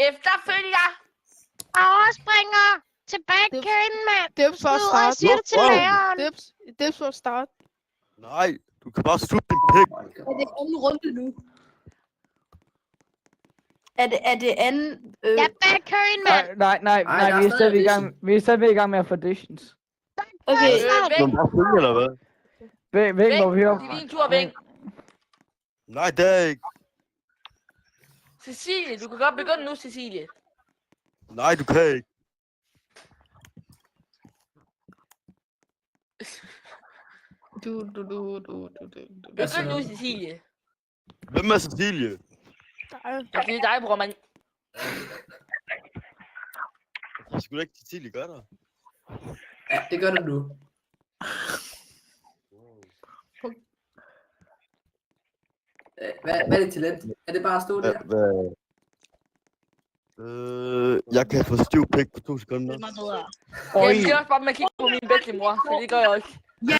Efterfølger. Overspringer. Tilbage Dips. køen, mand. Dips for at Ud og starte. siger det til læreren. Dips for at starte. Nej, du kan bare sutte din pik. Er det anden runde nu? Er det anden... Ja, bag køen, mand. Nej, der vi er er stadig i stadig gang. Vi er stadig i gang med at få auditions. Okay, Væk. Du bare følge, eller hvad? Væk, Væk. hvor vi hører. Det er din tur, væk. Nej, det er ikke. Cecilie, du kan godt begynde nu, Cecilie. Nej, du kan ikke. Begynd nu, Cecilie. Hvem er Cecilie? Ja, det er dig, bror, man. Jeg skulle ikke Cecilie gøre det. ja, det gør det nu. Hvad er det talent? Er det bare at stå der? Jeg kan få stiv pik på 2 sekunder. Jeg skal også bare med at kigge på min bedste mor, så det gør jeg ikke.